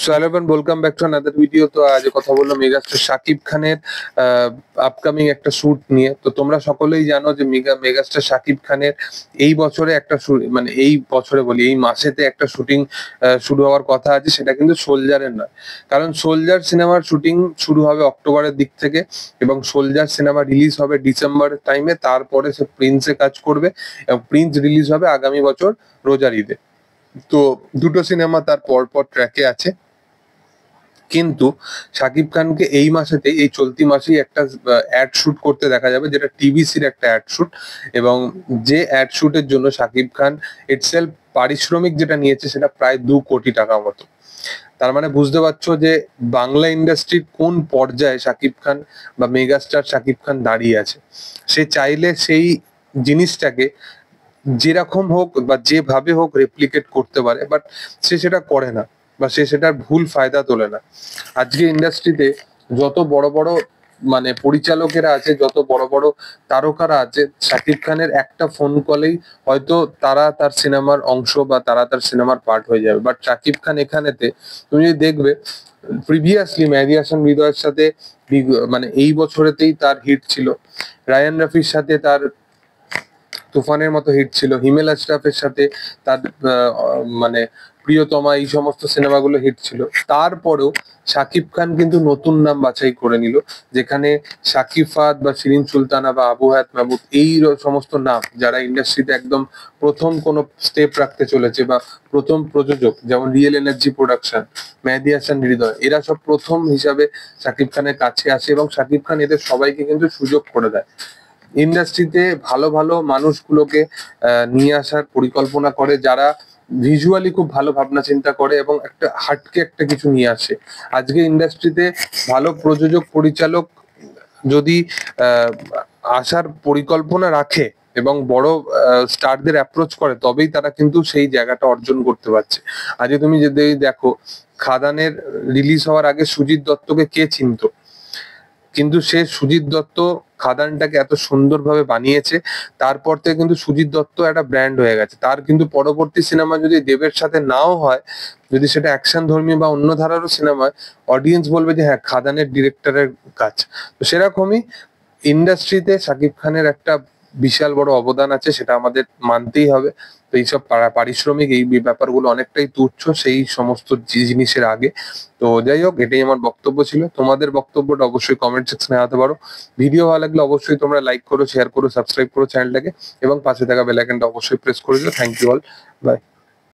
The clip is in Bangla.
So hello everyone, welcome back to another video. তো আজ কথা বললো মেগাস্টার শাকিব খানের আপকামিং একটা শুট নিয়ে। তো তোমরা সকলেই জানো যে মেগাস্টার শাকিব খানের এই বছরে একটা মানে এই বছরে বলি এই মাসেতে একটা শুটিং শুরু হওয়ার কথা আছে। সেটা কিন্তু সোলজারের নয়, কারণ সোলজার সিনেমার শুটিং শুরু হবে অক্টোবরের দিক থেকে এবং সোলজার সিনেমা রিলিজ হবে ডিসেম্বরের টাইমে। তারপরে সে প্রিন্সে কাজ করবে এবং প্রিন্স রিলিজ হবে আগামী বছর রোজার ঈদে। তো দুটো সিনেমা তার পরপর ট্র্যাকে আছে, কিন্তু শাকিব খানকে এই মাসেতেই, এই চলতি মাসেই একটা অ্যাড শুট করতে দেখা যাবে, যেটা টিভিসির একটা অ্যাড শুট। এবং যে অ্যাড শুটের জন্য শাকিব খান ইটসেলফ পারিশ্রমিক যেটা নিয়েছে সেটা প্রায় 2 কোটি টাকা মতো। তার মানে বুঝতে পারছো যে বাংলা ইন্ডাস্ট্রির কোন পর্যায়ে শাকিব খান বা মেগাস্টার শাকিব খান দাঁড়িয়ে আছে। সে চাইলে সেই জিনিসটাকে যেরকম হোক বা যেভাবে হোক রেপ্লিকেট করতে পারে, বাট সে সেটা করে না বা সে সেটার ভুল ফায়দা তোলে না। আজকে ইন্ডাস্ট্রিতে যত বড় বড় মানে পরিচালকেরা আছে, যত বড় বড় তারকারা আছে, শাকিব খানের একটা ফোন কলেই হয়তো তারা তার সিনেমার অংশ বা তারা তার সিনেমার পার্ট হয়ে যাবে। বাট শাকিব খান এখানেতে তুমি যদি দেখবে, প্রিভিয়াসলি মেহেদী হাসান হৃদয়ের সাথে মানে এই বছরেতেই তার হিট ছিল, রায়ান রাফির সাথে তার তুফানের মতো হিট ছিল, হিমেল আশরাফের সাথে তার মানে প্রিয়তমা, এই সমস্ত সিনেমাগুলো হিট ছিল। তারপরেও শাকিব খান কিন্তু নতুন নাম বাছাই করে নিল, যেখানে শাকিব ফাহাদ বা শিরিন সুলতানা বা আবু হায়াত মাহমুদ, এই সমস্ত নাম যারা ইন্ডাস্ট্রিতে একদম প্রথম কোনো স্টেপ রাখতে চলেছে বা প্রথম প্রযোজক, যেমন রিয়েল এনার্জি প্রোডাকশন, মেহেদী হাসান হৃদয়, এরা সব প্রথম হিসাবে শাকিব খানের কাছে আসে এবং শাকিব খান এদের সবাইকে কিন্তু সুযোগ করে দেয়। ইন্ডাস্ট্রিতে ভালো ভালো মানুষগুলোকে নিয়ে আসার পরিকল্পনা করে, যারা ভিজুয়ালি খুব ভালো ভাবনা চিন্তা করে এবং একটা হাটকে একটা কিছু নিয়ে আসে। আজকে ইন্ডাস্ট্রিতে ভালো প্রযোজক পরিচালক যদি আসার পরিকল্পনা রাখে এবং বড় স্টারদের অ্যাপ্রোচ করে, তবেই তারা কিন্তু সেই জায়গাটা অর্জন করতে পারছে। আজকে তুমি যদি দেখো, খাদানের রিলিজ হওয়ার আগে সুজিত দত্তকে কে চিনতো? কিন্তু সে সুজিত দত্ত খাদানটাকে এত সুন্দরভাবে বানিয়েছে, তারপর থেকে কিন্তু সুজিত দত্ত একটা ব্র্যান্ড হয়ে গেছে। তার কিন্তু পরবর্তী সিনেমা যদি দেবের সাথে নাও হয়, যদি সেটা অ্যাকশন ধর্মী বা অন্য ধারারও সিনেমা হয়, অডিয়েন্স বলবে যে হ্যাঁ, খাদানের ডিরেক্টরের কাজ। তো সেরকমই ইন্ডাস্ট্রিতে শাকিব খানের একটা বিশাল বড় অবদান আছে, সেটা আমাদের মানতেই হবে। তো এইসব পারিশ্রমিক এই ব্যাপারগুলো অনেকটাই তুচ্ছ সেই সমস্ত জিনিসের আগে। তো যাই হোক, এটাই আমার বক্তব্য ছিল। তোমাদের বক্তব্যটা অবশ্যই কমেন্ট সেকশনে জানাতে পারো। ভিডিও ভালো লাগলে অবশ্যই তোমরা লাইক করো, শেয়ার করো, সাবস্ক্রাইব করো চ্যানেলটাকে এবং পাশে থাকা বেল আইকনটা অবশ্যই প্রেস করে দিও। Thank you all, by.